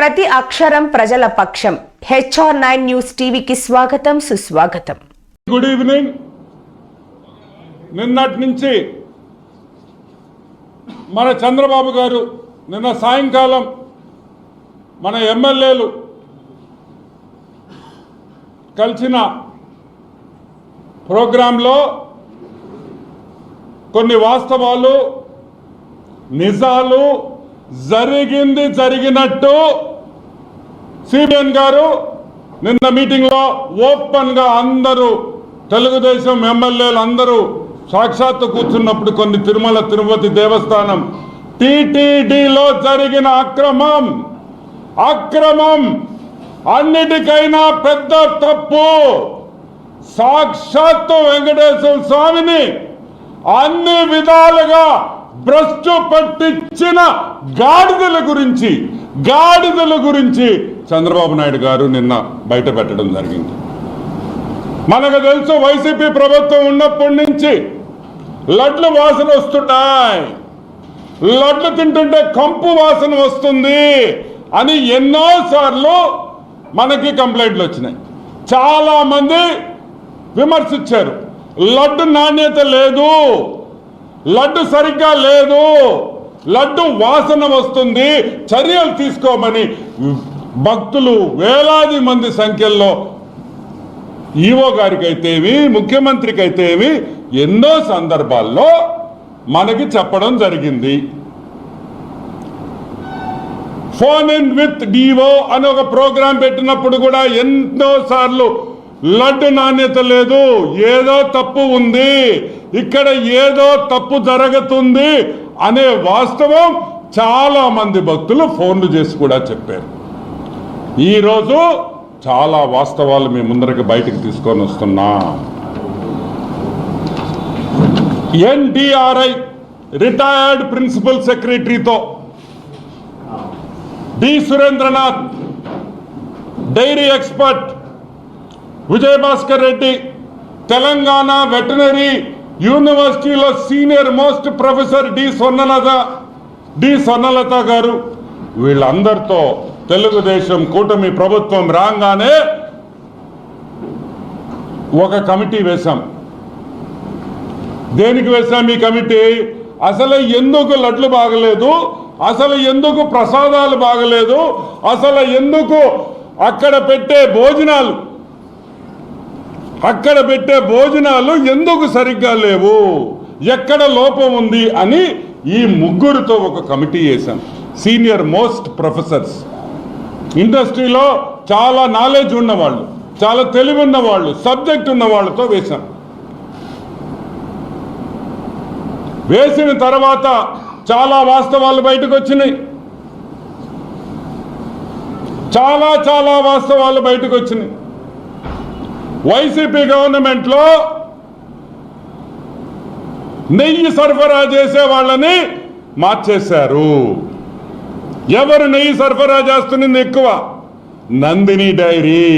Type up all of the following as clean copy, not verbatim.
ప్రతి అక్షరం ప్రజల పక్షం. HR9 న్యూస్ టీవీకి స్వాగతం, సుస్వాగతం. Good evening. నిన్నటి నుంచి మన చంద్రబాబు గారు నిన్న సాయంకాలం మన ఎమ్మెల్యేలు కలిసిన ప్రోగ్రాంలో కొన్ని వాస్తవాలు, నిజాలు, జరిగినట్టు సిబిఎన్ గారు నిన్న మీటింగ్లో ఓపెన్గా అందరూ తెలుగుదేశం ఎమ్మెల్యేలు అందరూ సాక్షాత్తు కూర్చున్నప్పుడు కొన్ని తిరుమల తిరుపతి దేవస్థానం టీటీడీలో జరిగిన అక్రమం అన్నిటికైనా పెద్ద తప్పు, సాక్షాత్తు వెంకటేశ్వర స్వామిని అన్ని విధాలుగా భ్రష్టు పట్టించిన గాడిదల గురించి చంద్రబాబు నాయుడు గారు నిన్న బయట పెట్టడం జరిగింది. మనకు తెలుసు, వైసీపీ ప్రభుత్వం ఉన్నప్పటి నుంచి లడ్లు వాసన వస్తున్నాయి, లడ్లు తింటుంటే కంపు వాసన వస్తుంది అని ఎన్నోసార్లు మనకి కంప్లైంట్లు వచ్చినాయి. చాలా మంది విమర్శించారు, లడ్డు నాణ్యత లేదు, లడ్డు సరిగ్గా లేదు, లడ్డు వాసన వస్తుంది, చర్యలు తీసుకోమని భక్తులు వేలాది మంది సంఖ్యలో ఈవో గారికి అయితేమి, ముఖ్యమంత్రికి అయితేమి ఎన్నో సందర్భాల్లో మనకి చెప్పడం జరిగింది. ఫోన్ ఇన్ విత్ డివో అని ఒక ప్రోగ్రాం పెట్టినప్పుడు కూడా ఎన్నోసార్లు లడ్డు నాణ్యత లేదు, ఏదో తప్పు ఉంది, ఇక్కడ ఏదో తప్పు జరుగుతుంది అనే వాస్తవం చాలా మంది భక్తులు ఫోన్లు చేసి కూడా చెప్పారు. ఈరోజు చాలా వాస్తవాలు మీ ముందరికి బయటకు తీసుకొని వస్తున్నా. NDRI రిటైర్డ్ ప్రిన్సిపల్ సెక్రటరీతో D Surendranath, dairy expert Vijayabhaskar Reddy, Telangana veterinary యూనివర్సిటీలో senior most professor D Swarnalatha garu, వీళ్ళందరితో తెలుగుదేశం కూటమి ప్రభుత్వం రాగానే ఒక కమిటీ వేశాం. దేనికి వేశాం ఈ కమిటీ? అసలు ఎందుకు లడ్లు బాగలేదు, అసలు ఎందుకు ప్రసాదాలు బాగలేదు, అసలు ఎందుకు అక్కడ పెట్టే భోజనాలు ఎందుకు సరిగ్గా లేవు, ఎక్కడ లోపం ఉంది అని ఈ ముగ్గురితో ఒక కమిటీ వేశాం. సీనియర్ మోస్ట్ ప్రొఫెసర్స్, ఇండస్ట్రీలో చాలా నాలెడ్జ్ ఉన్నవాళ్ళు, చాలా తెలివి ఉన్నవాళ్ళు, సబ్జెక్ట్ ఉన్న వాళ్ళతో వేశాం. వేసిన తర్వాత చాలా వాస్తవాలు బయటకు వచ్చినాయి, చాలా వాస్తవాలు బయటకు వచ్చినాయి. వైసీపీ గవర్నమెంట్లో నెయ్యి సరఫరా చేసే వాళ్ళని మార్చేశారు. ఎవరు నెయ్యి సరఫరా చేస్తున్నది ఎక్కువ? Nandini dairy,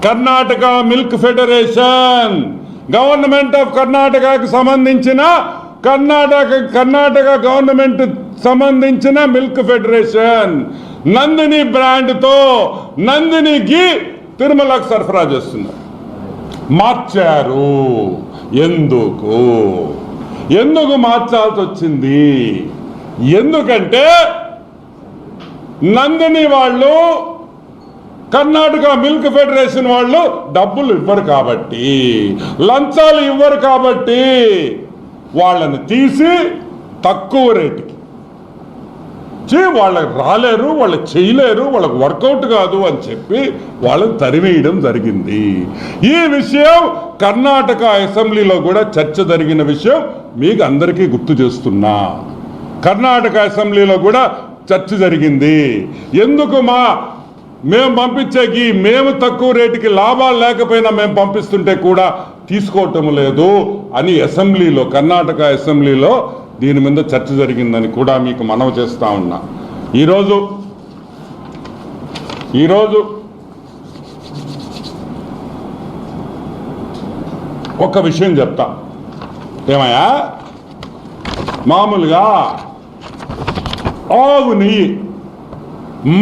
Karnataka milk federation, government of కర్ణాటకకు సంబంధించిన కర్ణాటక గవర్నమెంట్ సంబంధించిన మిల్క్ ఫెడరేషన్ నందిని బ్రాండ్తో నందిని ఘీ తిరుమలకు సరఫరా చేస్తున్నారు. మార్చారు. ఎందుకు మార్చాల్సి వచ్చింది? ఎందుకంటే నందిని వాళ్ళు, కర్ణాటక మిల్క్ ఫెడరేషన్ వాళ్ళు డబ్బులు ఇవ్వరు కాబట్టి, లంచాలు ఇవ్వరు కాబట్టి వాళ్ళని తీసి తక్కువ రేటుకి వాళ్ళకి రాలేరు, వాళ్ళు చేయలేరు, వాళ్ళకు వర్కౌట్ కాదు అని చెప్పి వాళ్ళని తరివేయడం జరిగింది. ఈ విషయం కర్ణాటక అసెంబ్లీలో కూడా చర్చ జరిగిన విషయం మీకు అందరికీ గుర్తు చేస్తున్నా. కర్ణాటక అసెంబ్లీలో కూడా చర్చ జరిగింది. ఎందుకు మేము పంపించేకి, మేము తక్కువ రేటుకి లాభాలు లేకపోయినా మేము పంపిస్తుంటే కూడా తీసుకోవటం లేదు అని అసెంబ్లీలో, కర్ణాటక అసెంబ్లీలో దీని మీద చర్చ జరిగిందని కూడా మీకు మనవి చేస్తా ఉన్నా. ఈరోజు ఒక విషయం చెప్తా. ఏమయ్యా, మామూలుగా ఆవు నెయ్యి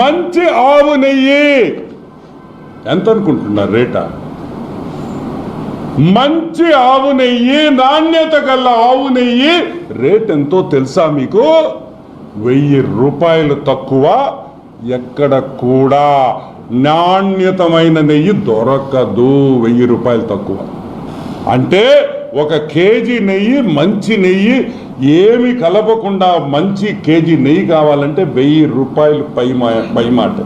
మంచి ఆవు నెయ్యి ఎంత అనుకుంటున్నారు రేటా? మంచి ఆవు నెయ్యి, నాణ్యత గల ఆవు నెయ్యి రేట్ ఎంతో తెలుసా మీకు? 1000 రూపాయలు తక్కువ. ఎక్కడ కూడా నాణ్యతమైన నెయ్యి దొరకదు 1000 రూపాయలు తక్కువ. అంటే 1 కేజీ నెయ్యి, మంచి నెయ్యి ఏమి కలపకుండా మంచి కేజీ నెయ్యి కావాలంటే 1000 రూపాయలు పై మాట.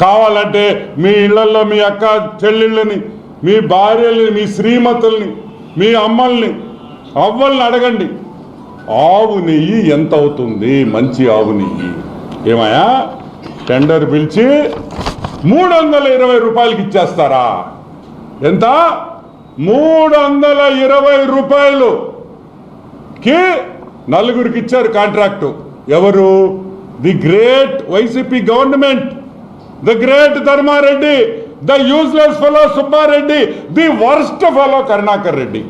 కావాలంటే మీ ఇళ్లలో మీ అక్క చెల్లెళ్ళని, మీ భార్యల్ని, మీ శ్రీమతుల్ని, మీ అమ్మల్ని, అవ్వల్ని అడగండి ఆవు నెయ్యి ఎంత అవుతుంది. మంచి ఆవు నెయ్యి ఏమయ్యా టెండర్ పిలిచి 320 రూపాయలకి ఇచ్చేస్తారా? ఎంత? 320 రూపాయలుకి 4గురికి ఇచ్చారు కాంట్రాక్టు. ఎవరు? The great YCP government, the great Dharma Reddy, the useless fellow Subba Reddy, the worst fellow Karunakar Reddy.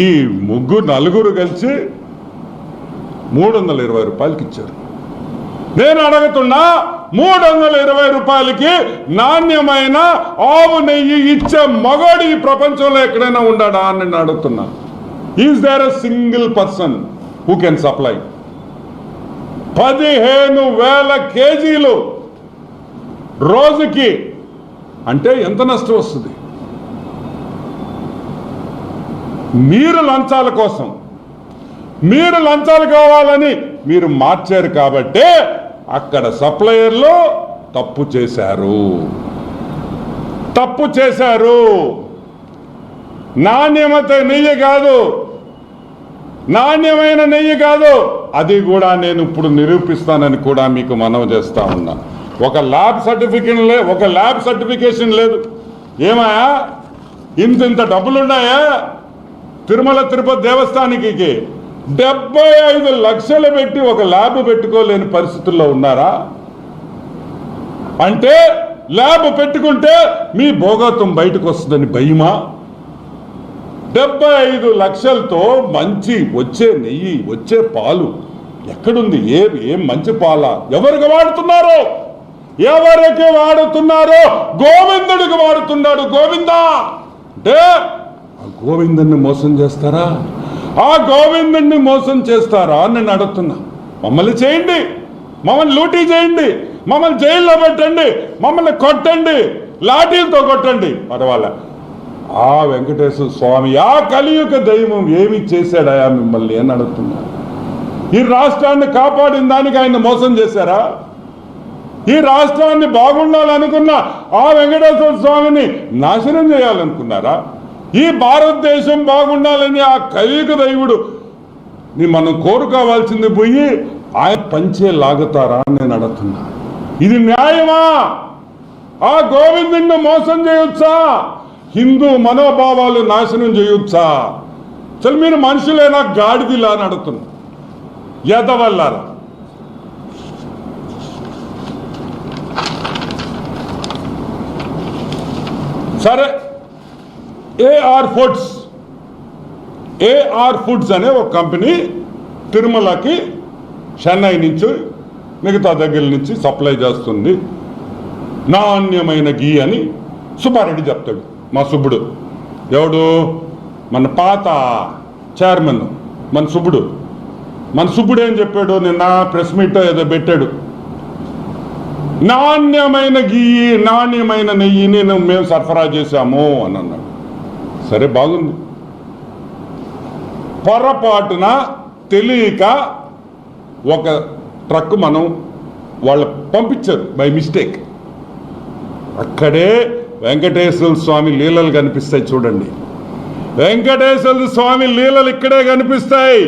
ఈ 4 కలిసి 320 రూపాయలకి ఇచ్చారు. నేను అడుగుతున్నా, 320 రూపాయలకి నాణ్యమైన ఆవు నెయ్యి ఇచ్చే మగోడు ఈ ప్రపంచంలో ఎక్కడైనా ఉండాడా అని నేను అడుగుతున్నా. Is there a single person who can supply? 15,000 కేజీలు రోజుకి అంటే ఎంత నష్టం వస్తుంది? మీరు లంచాల కోసం, మీరు లంచాలు కావాలని మీరు మార్చారు కాబట్టే అక్కడ సప్లయర్లు తప్పు చేశారు. నాణ్యమైన నెయ్యి కాదు. అది కూడా నేను ఇప్పుడు నిరూపిస్తానని కూడా మీకు మనవి చేస్తా ఉన్నా. ఒక ల్యాబ్ సర్టిఫికేషన్ లేదు. ఏమాయా ఇంత డబ్బులున్నాయా? తిరుమల తిరుపతి దేవస్థానానికి 75 లక్షలు పెట్టి ఒక ల్యాబ్ పెట్టుకోలేని పరిస్థితుల్లో ఉన్నారా? అంటే ల్యాబ్ పెట్టుకుంటే మీ భోగత్వం బయటకు వస్తుందని భయమా? 75 లక్షలతో మంచి వచ్చే నెయ్యి, వచ్చే పాలు ఎక్కడుంది? ఏం మంచి పాల? ఎవరికి వాడుతున్నారో గోవిందుడికి వాడుతున్నాడు. గోవిందా అంటే ఆ గోవిందుని మోసం చేస్తారా? ఆ గోవిందుని మోసం చేస్తారా అని నేను అడుగుతున్నా. మమ్మల్ని చేయండి, మమ్మల్ని లూటీ చేయండి, మమ్మల్ని జైల్లో పెట్టండి, మమ్మల్ని కొట్టండి, లాఠీలతో కొట్టండి, పర్వాలే. ఆ వెంకటేశ్వర స్వామి, ఆ కలియుగ దైవం ఏమి చేశాడయా మిమ్మల్ని అని అడుగుతున్నా. ఈ రాష్ట్రాన్ని కాపాడిన దానికి ఆయన మోసం చేశారా? ఈ రాష్ట్రాన్ని బాగుండాలనుకున్న ఆ వెంకటేశ్వర స్వామిని నాశనం చేయాలనుకున్నారా? ఈ భారతదేశం బాగుండాలని ఆ కలియుగ దైవుడు మనం కోరుకోవాల్సింది పోయి ఆయన పంచే లాగుతారా అని నేను అడుగుతున్నా. ఇది న్యాయమా? ఆ గోవిందుని మోసం చేయొచ్చా? హిందూ మనోభావాలు నాశనం చేయొచ్చా? చల్ మీరు మనుషులేనా గాడిదిలా అని అడుగుతున్నా. ఎదవల్లారా. సరే, ఏఆర్ ఫుడ్స్ అనే ఒక కంపెనీ తిరుమలకి చెన్నై నుంచి మిగతా దగ్గర నుంచి సప్లై చేస్తుంది. నాణ్యమైన గీ అని సుబ్బారెడ్డి చెప్తాడు. మా సుబ్బుడు ఎవడు? మన పాత చైర్మన్ మన సుబ్బుడు ఏం చెప్పాడు? నిన్న ప్రెస్ మీట్ ఏదో పెట్టాడు. నాణ్యమైన గీ, నాణ్యమైన నెయ్యిని మేము సరఫరా చేశాము అని అన్నాడు. సరే, బాగుంది. పొరపాటున తెలియక ఒక ట్రక్ వాళ్ళు పంపించారు బై మిస్టేక్. అక్కడే వెంకటేశ్వర స్వామి లీలలు కనిపిస్తాయి చూడండి. వెంకటేశ్వర స్వామి లీలలు ఇక్కడే కనిపిస్తాయి.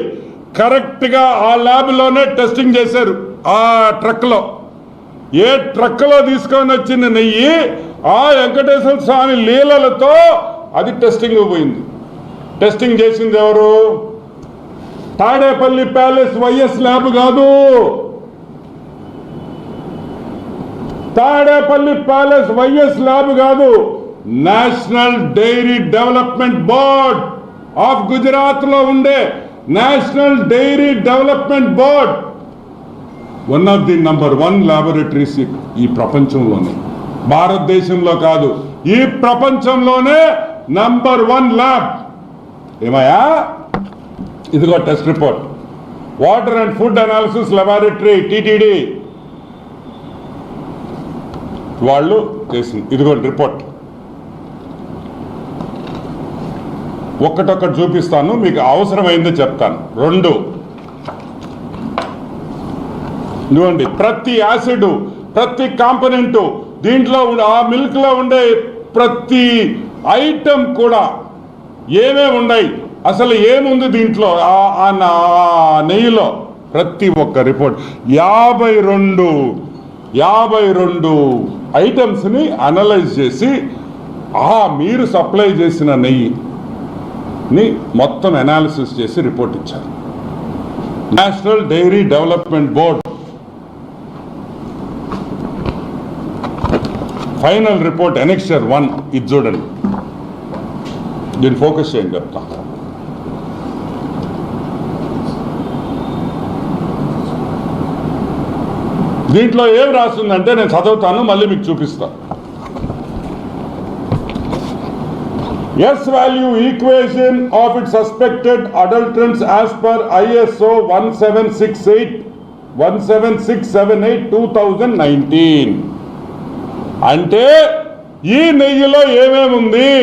కరెక్ట్గా ఆ ల్యాబ్లోనే టెస్టింగ్ చేశారు. ఆ ట్రక్లో, ఏ ట్రక్లో తీసుకొని వచ్చిన నెయ్యి ఆ వెంకటేశ్వర స్వామి లీలలతో అది టెస్టింగ్ పోయింది. టెస్టింగ్ చేసింది ఎవరు? తాడేపల్లి ప్యాలెస్ వైఎస్ ల్యాబ్ కాదు. తాడేపల్లి ప్యాలెస్ వైఎస్ ల్యాబ్ కాదు. National dairy development board of Gujarat లో ఉండే national dairy development board one of the number 1 laboratories ఈ ప్రపంచంలోనే, భారతదేశంలో కాదు, ఈ ప్రపంచంలోనే నంబర్ 1 ల్యాబ్. ఏమయ్యా, ఇదిగో test report, water and food analysis laboratory TTD వాళ్ళు చేసింది. ఇదిగోండి రిపోర్ట్. ఒక్కటొక్కటి చూపిస్తాను, మీకు అవసరమైందో చెప్తాను. 2, ఇదిగోండి ప్రతి యాసిడ్, ప్రతి కాంపోనెంటు, దీంట్లో ఆ మిల్క్లో ఉండే ప్రతి ఐటమ్ కూడా ఏమేమి ఉన్నాయి, అసలు ఏముంది దీంట్లో, ఆ నెయ్యిలో, ప్రతి ఒక్క రిపోర్ట్ 52 ఐటమ్స్ని అనలైజ్ చేసి మీరు సప్లై చేసిన నెయ్యిని మొత్తం అనాలిసిస్ చేసి రిపోర్ట్ ఇచ్చారు. National dairy development board final report annexure 1 ఇది చూడండి. దీన్ని ఫోకస్ చేయండి చెప్తా. దీంట్లో ఏం రాస్తుందంటే నేను చదువుతాను, మళ్ళీ మీకు చూపిస్తాను. S value equation of it suspected adulterants as per ISO 17678 2019. అంటే ఈ నెయ్యిలో ఏమేమి ఉంది?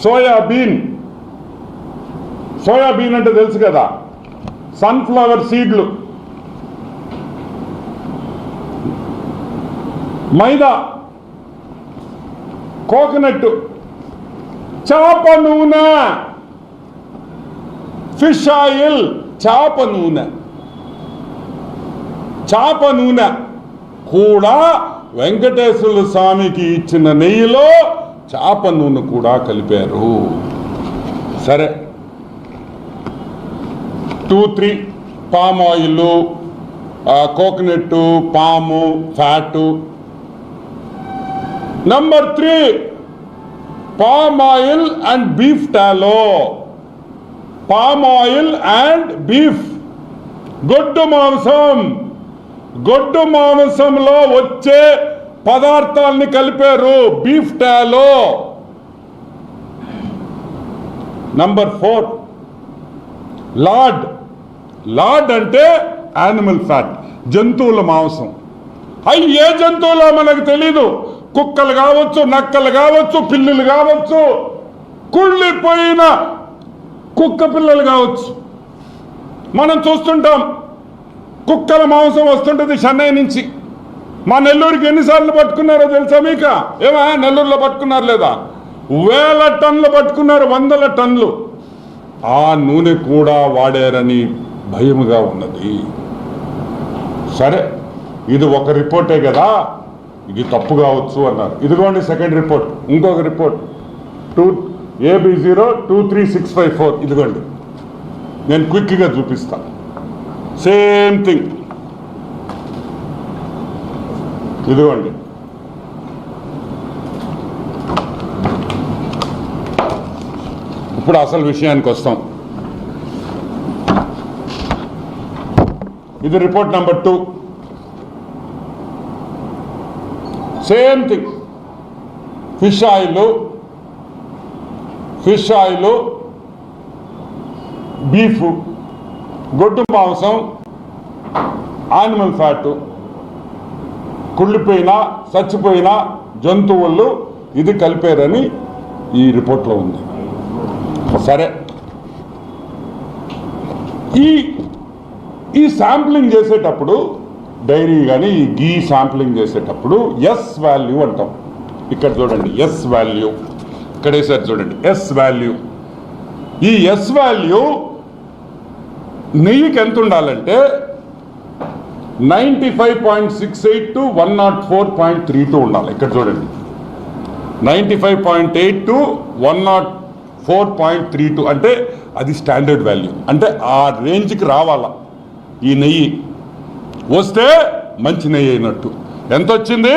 సోయాబీన్ అంటే తెలుసు కదా, సన్ఫ్లవర్ సీడ్లు, మైదా, కోకోనట్, చేప నూనె, ఫిష్ ఆయిల్, చేప నూనె కూడా వెంకటేశ్వర స్వామికి ఇచ్చిన నెయ్యిలో చేప నూనె కూడా కలిపారు. సరే, 2-3 పామ్ ఆయిల్, కోకోనట్, పాము, fat. Number 3 palm oil and beef టాలో. Palm oil and beef, గొడ్డు మాంసంలో వచ్చే పదార్థాలని కలిపారు, బీఫ్ టాలో. నంబర్ 4 లార్డ్ అంటే యానిమల్ ఫ్యాట్, జంతువుల మాంసం. ఏ జంతువులో మనకు తెలీదు, కుక్కలు కావచ్చు, నక్కలు కావచ్చు, పిల్లులు కావచ్చు, కుళ్ళిపోయిన కుక్క పిల్లలు కావచ్చు. మనం చూస్తుంటాం కుక్కల మాంసం వస్తుంటుంది చెన్నై నుంచి. మా నెల్లూరుకి ఎన్నిసార్లు పట్టుకున్నారో తెలుసా మీకు? నెల్లూరులో పట్టుకున్నారు లేదా? 1000 టన్నులు పట్టుకున్నారు, 100 టన్నులు. ఆ నూనె కూడా వాడారని భయముగా ఉన్నది. సరే, ఇది ఒక రిపోర్టే కదా, ఇది తప్పు కావచ్చు అన్నారు. ఇదిగోండి సెకండ్ రిపోర్ట్, ఇంకొక రిపోర్ట్ AB023654. ఇదిగోండి, నేను క్విక్గా చూపిస్తాను. Same thing. ఇదిగోండి, ఇప్పుడు అసలు విషయానికి వస్తాం. ఇది report number 2. Same thing. Fish oil, beef, గొడ్డు మాంసం, యానిమల్ ఫ్యాట్, కుళ్ళిపోయిన చచ్చిపోయిన జంతువులు ఇది కలిపారని ఈ రిపోర్ట్లో ఉంది. సరే, ఈ శాంప్లింగ్ చేసేటప్పుడు, డైరీ కానీ ఈ గీ శాంప్లింగ్ చేసేటప్పుడు ఎస్ వాల్యూ అంటాం. ఇక్కడ చూడండి, ఎస్ వాల్యూ ఇక్కడ వేసారు చూడండి, ఎస్ వాల్యూ. ఈ ఎస్ వాల్యూ నెయ్యికి ఎంత ఉండాలంటే 95.68 to 104.32 ఉండాలి. ఇక్కడ చూడండి, 95.8 to 104.32 అంటే అది స్టాండర్డ్ వాల్యూ. అంటే ఆ రేంజ్కి రావాలా ఈ నెయ్యి. వస్తే మంచి నెయ్యి అయినట్టు. ఎంత వచ్చింది?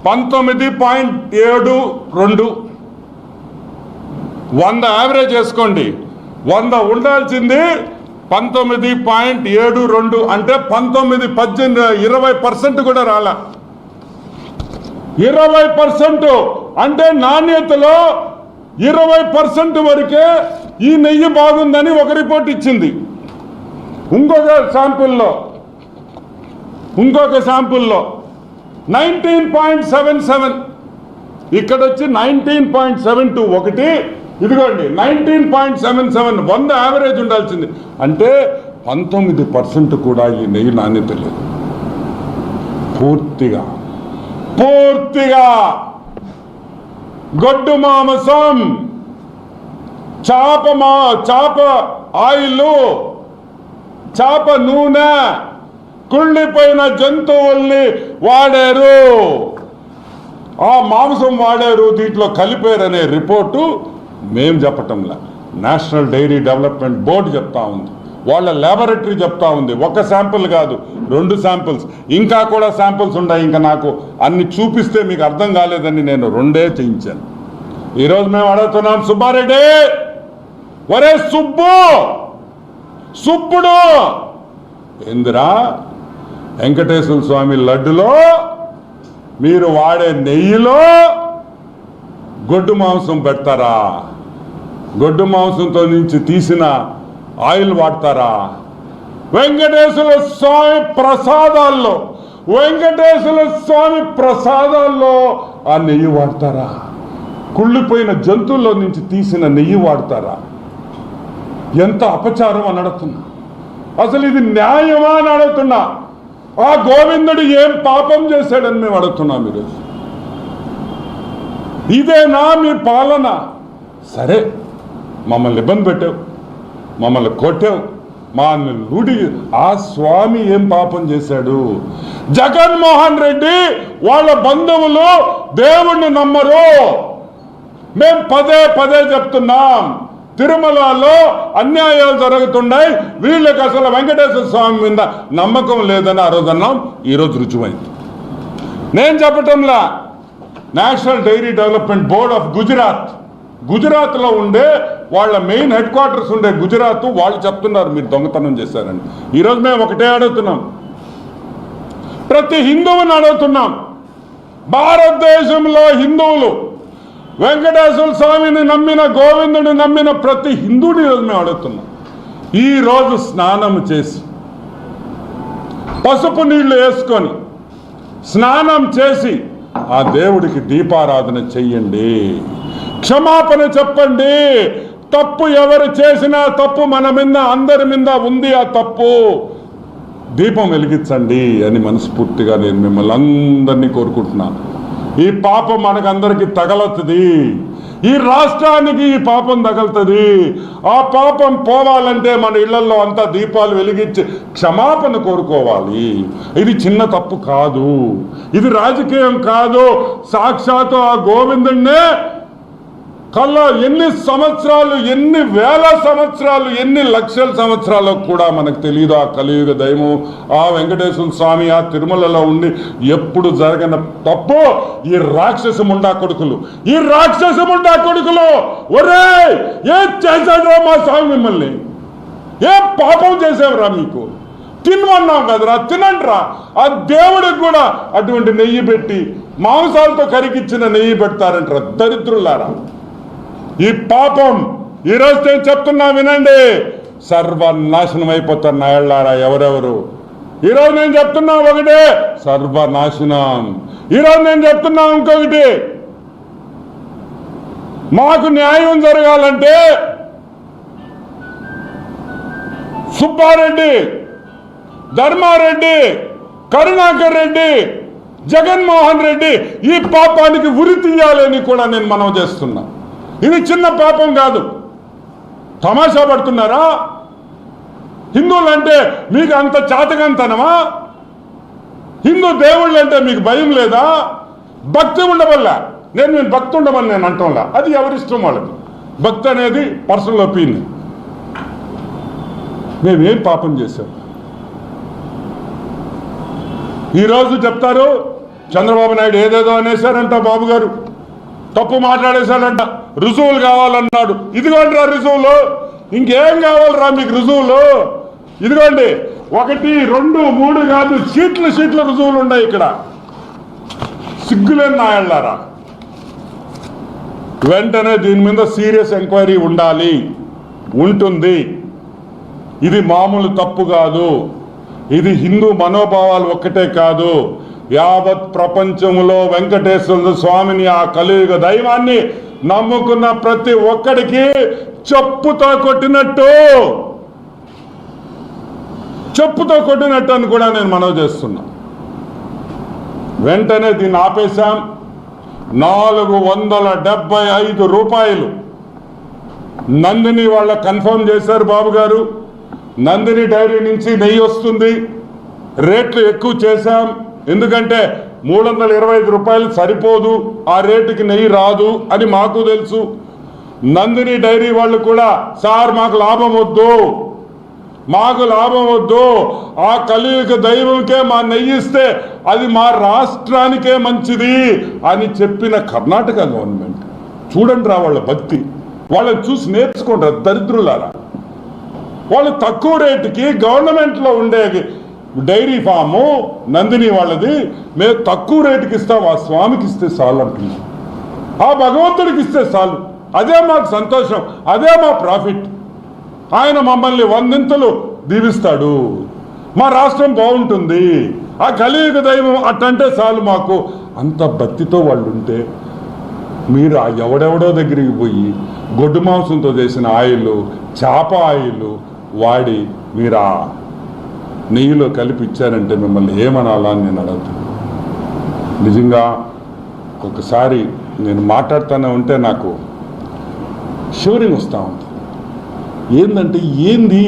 19.72. 100 యావరేజ్ చేసుకోండి. 100 ఉండాల్సింది 19.72 అంటే 19, 18, 20% కూడా రాలా. 20% అంటే నాణ్యతలో 20% వరకే ఈ నెయ్యి బాగుందని ఒక రిపోర్ట్ ఇచ్చింది. ఇంకొక శాంపుల్లో 19.77, ఇక్కడ వచ్చి 19.72 ఒకటి, ఇదిగోండి 19.77, 100 యావరేజ్ ఉండాల్సింది. అంటే 19% కూడా ఈ నెయ్యి నాణ్యత లేదు. పూర్తిగా గొడ్డు మాంసం, చాప ఆయిల్, చాప నూనె, కుళ్ళిపోయిన జంతువుల్ని వాడారు, ఆ మాంసం వాడారు, దీంట్లో కలిపారనే రిపోర్టు మేం చెప్పటంలా, నేషనల్ డైరీ డెవలప్మెంట్ బోర్డు చెప్తా ఉంది, వాళ్ళ ల్యాబొరేటరీ చెప్తా ఉంది. ఒక శాంపుల్ కాదు, 2 శాంపుల్స్, ఇంకా కూడా శాంపుల్స్ ఉన్నాయి. ఇంకా నాకు అన్ని చూపిస్తే మీకు అర్థం కాలేదని నేను 2 చేయించాను. ఈరోజు మేము అడుగుతున్నాం, సుబ్బారెడ్డి, ఒరే సుబ్బుడు, ఏందిరా వెంకటేశ్వర స్వామి లడ్డులో మీరు వాడే నెయ్యిలో గొడ్డు మాంసం పెడతారా? గొడ్డు మాంసంతో నుంచి తీసిన ఆయిల్ వాడతారా? వెంకటేశ్వర స్వామి ప్రసాదాల్లో ఆ నెయ్యి వాడతారా? కుళ్ళిపోయిన జంతువుల్లో నుంచి తీసిన నెయ్యి వాడతారా? ఎంత అపచారం అని అడుగుతున్నా. అసలు ఇది న్యాయమా అని అడుగుతున్నా. ఆ గోవిందుడు ఏం పాపం చేశాడని మేము అడుగుతున్నాం ఈరోజు. ఇదేనా మీ పాలన? సరే, మమ్మల్ని ఇబ్బంది పెట్టావు, మమ్మల్ని కొట్టావు, మా లూడి. ఆ స్వామి ఏం పాపం చేశాడు? జగన్మోహన్ రెడ్డి వాళ్ళ బంధువులు దేవుణ్ణి నమ్మరు. మేము పదే చెప్తున్నాం, తిరుమలలో అన్యాయాలు జరుగుతున్నాయి, వీళ్ళకి అసలు వెంకటేశ్వర స్వామి మీద నమ్మకం లేదని ఆ రోజు అన్నాం. ఈరోజు రుజువైంది. నేను చెప్పటంలా, national dairy development board of గుజరాత్లో ఉండే వాళ్ళ మెయిన్ హెడ్ క్వార్టర్స్ ఉండే గుజరాత్ వాళ్ళు చెప్తున్నారు మీరు దొంగతనం చేశారని. ఈరోజు మేము ఒకటే అడుగుతున్నాం, ప్రతి హిందువుని అడుగుతున్నాం, భారతదేశంలో హిందువులు వెంకటేశ్వర స్వామిని నమ్మిన, గోవిందుని నమ్మిన ప్రతి హిందువుని ఈరోజు మేము అడుగుతున్నాం, ఈరోజు స్నానం చేసి పసుపు నీళ్లు వేసుకొని స్నానం చేసి ఆ దేవుడికి దీపారాధన చెయ్యండి, క్షమాపణ చెప్పండి. తప్పు ఎవరు చేసినా తప్పు మన మీద, అందరి మీద ఉంది ఆ తప్పు, దీపం వెలిగించండి అని మనస్ఫూర్తిగా నేను మిమ్మల్ని అందరినీ కోరుకుంటున్నాను. ఈ పాపం మనకందరికి తగలుతుంది, ఈ రాష్ట్రానికి ఈ పాపం తగలుతుంది. ఆ పాపం పోవాలంటే మన ఇళ్లలో అంతా దీపాలు వెలిగించి క్షమాపణ కోరుకోవాలి. ఇది చిన్న తప్పు కాదు, ఇది రాజకీయం కాదు. సాక్షాత్తు ఆ గోవిందుడినే కల్లా ఎన్ని సంవత్సరాలు, ఎన్ని వేల సంవత్సరాలు, ఎన్ని లక్షల సంవత్సరాలు కూడా మనకు తెలియదు. ఆ కలియుగ దైవం ఆ వెంకటేశ్వర స్వామి ఆ తిరుమలలో ఉండి ఎప్పుడు జరగని తప్పు ఈ రాక్షస ముండా కొడుకులు ఒరే ఏం చేశాడురా మా స్వామి, మిమ్మల్ని ఏం పాపం చేసేవరా? మీకు తినమన్నాం కదరా, తినండిరా. ఆ దేవుడికి కూడా అటువంటి నెయ్యి పెట్టి మాంసాలతో కరిగిచ్చిన నెయ్యి పెడతారంటారా దరిద్రులారా. ఈ పాపం ఈరోజు నేను చెప్తున్నా వినండి, సర్వనాశనం అయిపోతారు నాయళ్ళారా ఎవరెవరు. ఈరోజు నేను చెప్తున్నా ఒకటే, సర్వనాశనం. ఈరోజు నేను చెప్తున్నా ఇంకొకటి, మాకు న్యాయం జరగాలంటే సుబ్బారెడ్డి, ధర్మారెడ్డి, కరుణాకర్ రెడ్డి, జగన్మోహన్ రెడ్డి ఈ పాపానికి ఉరి తీయాలని కూడా నేను మనవి చేస్తున్నా. ఇది చిన్న పాపం కాదు. తమాషా పడుతున్నారా? హిందువులు అంటే మీకు అంత చాతకంతనమా? హిందూ దేవుళ్ళు అంటే మీకు భయం లేదా? భక్తి ఉండవల్ల నేను భక్తి ఉండమని నేను అంటంలా, అది ఎవరిష్టం వాళ్ళకి. భక్తి అనేది పర్సనల్ ఒపీనియన్. మేమేం పాపం చేశాం? ఈరోజు చెప్తారు చంద్రబాబు నాయుడు ఏదేదో అనేశారంట, బాబు గారు తప్పు మాట్లాడేశాడంట, రుజువులు కావాలన్నాడు. ఇదిగోండి రా రుజువులు, ఇంకేం కావాలరా మీకు రుజువులు? ఇదిగోండి 1, 2, 3 కాదు, షీట్ల రుజువులు ఉన్నాయి ఇక్కడ. సిగ్గులేని నాయళ్ళారా, వెంటనే దీని మీద సీరియస్ ఎంక్వైరీ ఉండాలి, ఉంటుంది. ఇది మామూలు తప్పు కాదు. ఇది హిందూ మనోభావాలు ఒక్కటే కాదు, యావత్ ప్రపంచంలో వెంకటేశ్వర స్వామిని, ఆ కలియుగ దైవాన్ని నమ్ముకున్న ప్రతి ఒక్కడికి చెప్పుతో కొట్టినట్టు అని కూడా నేను మనవి చేస్తున్నా. వెంటనే దీన్ని ఆపేశాం. 475 రూపాయలు నందిని వాళ్ళ కన్ఫర్మ్ చేశారు బాబు గారు. నందిని డైరీ నుంచి నెయ్యి వస్తుంది. రేట్లు ఎక్కువ చేశాం, ఎందుకంటే 325 రూపాయలు సరిపోదు, ఆ రేటుకి నెయ్యి రాదు అని మాకు తెలుసు. నందిని డైరీ వాళ్ళు కూడా, సార్ మాకు లాభం వద్దు, ఆ కలియుగ దైవంకే మా నెయ్యి ఇస్తే అది మా రాష్ట్రానికే మంచిది అని చెప్పిన కర్ణాటక గవర్నమెంట్. చూడండి రా వాళ్ళ భక్తి, వాళ్ళని చూసి నేర్చుకుంటారు దరిద్రులారా. వాళ్ళు తక్కువ రేటుకి గవర్నమెంట్లో ఉండే డైరీ ఫాము నందిని వాళ్ళది మేము తక్కువ రేటుకి ఇస్తాం, ఆ స్వామికి ఇస్తే చాలు అంటున్నాం, ఆ భగవంతుడికి ఇస్తే చాలు, అదే మాకు సంతోషం, అదే మా ప్రాఫిట్. ఆయన మమ్మల్ని 100 దీవిస్తాడు, మా రాష్ట్రం బాగుంటుంది, ఆ కలియుగ దైవం అట్టంటే చాలు మాకు. అంత భక్తితో వాళ్ళు ఉంటే మీరు ఆ ఎవడెవడో దగ్గరికి పోయి గొడ్డు మాంసంతో చేసిన ఆయిల్, చేప ఆయిల్ వాడి మీరు ఆ నెయ్యిలో కలిపి ఇచ్చారంటే మిమ్మల్ని ఏమనాలా అని నేను అడుగుతాను. నిజంగా ఒకసారి నేను మాట్లాడుతూనే ఉంటే నాకు షివరింగ్ వస్తూ ఉంది. ఏంటంటే ఏంది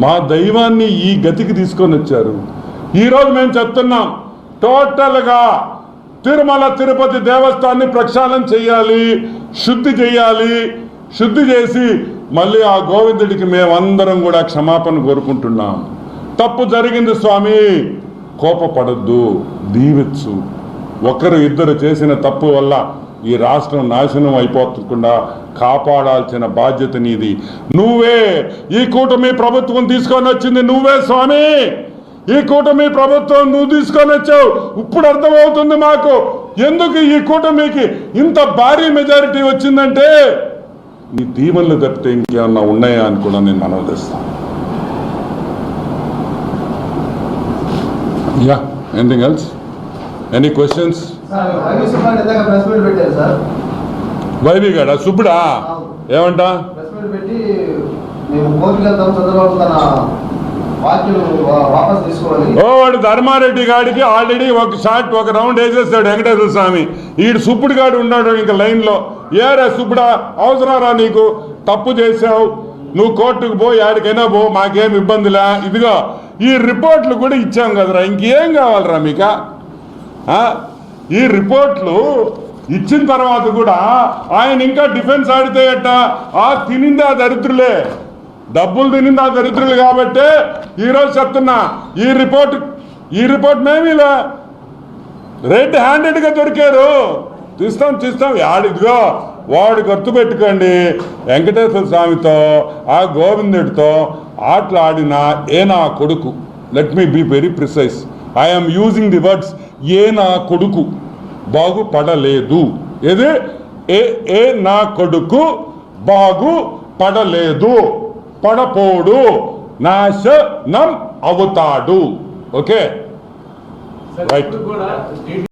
మా దైవాన్ని ఈ గతికి తీసుకొని వచ్చారు. ఈరోజు మేము చెప్తున్నాం, టోటల్గా తిరుమల తిరుపతి దేవస్థానాన్ని ప్రక్షాళన చేయాలి, శుద్ధి చేసి మళ్ళీ ఆ గోవిందుడికి మేమందరం కూడా క్షమాపణ కోరుకుంటున్నాం. తప్పు జరిగింది స్వామి, కోపపడద్దు, దీవించు. 1-2 చేసిన తప్పు వల్ల ఈ రాష్ట్రం నాశనం అయిపోకుండా కాపాడాల్సిన బాధ్యత నీది. నువ్వే ఈ కూటమి ప్రభుత్వం తీసుకొని వచ్చింది, నువ్వే స్వామి. ఈ కూటమి ప్రభుత్వం నువ్వు తీసుకొని వచ్చావు. ఇప్పుడు అర్థమవుతుంది మాకు ఎందుకు ఈ కూటమికి ఇంత భారీ మెజారిటీ వచ్చిందంటే నీ దీవెనలు తప్పితే ఇంకేమన్నా ఉన్నాయా అని కూడా నేను మనవి చేస్తాను. Yeah, anything else, any questions? YV గాడా సుబ్బుడా ఏమంటా వాడు ధర్మారెడ్డి గాడికి ఆల్రెడీ ఒక రౌండ్ వేసేస్తాడు వెంకటేశ్వర స్వామి. ఈడు సుబ్బుడు గాడు ఉన్నాడు ఇంకా లైన్లో. ఏరా సుబ్బుడా, అవసరారా నీకు? తప్పు చేసావు, నువ్వు కోర్టుకు పో, యాడికైనా పో, మాకేం ఇబ్బందిలే. ఇదిగో ఈ రిపోర్ట్లు కూడా ఇచ్చాం కదరా, ఇంకేం కావాలరా మీకు? ఈ రిపోర్ట్లు ఇచ్చిన తర్వాత కూడా ఆయన ఇంకా డిఫెన్స్ ఆడితే అట్ట, తినింది ఆ దరిద్రులే, డబ్బులు తినింది ఆ దరిద్రులు. కాబట్టి ఈరోజు చెప్తున్నా, ఈ రిపోర్ట్ మేమీలే, రెడ్ హ్యాండెడ్గా దొరికారు. తీస్తాం ఇదిగో వాడు గుర్తుపెట్టుకోండి, వెంకటేశ్వర స్వామితో ఆ గోవిందుడితో ఆటలాడిన నా కొడుకు, let me be very precise, I'm using the words, నా కొడుకు బాగుపడలేదు. ఏది నా కొడుకు బాగుపడలేదు, పడపోడు, నాశనం అవుతాడు. Okay right.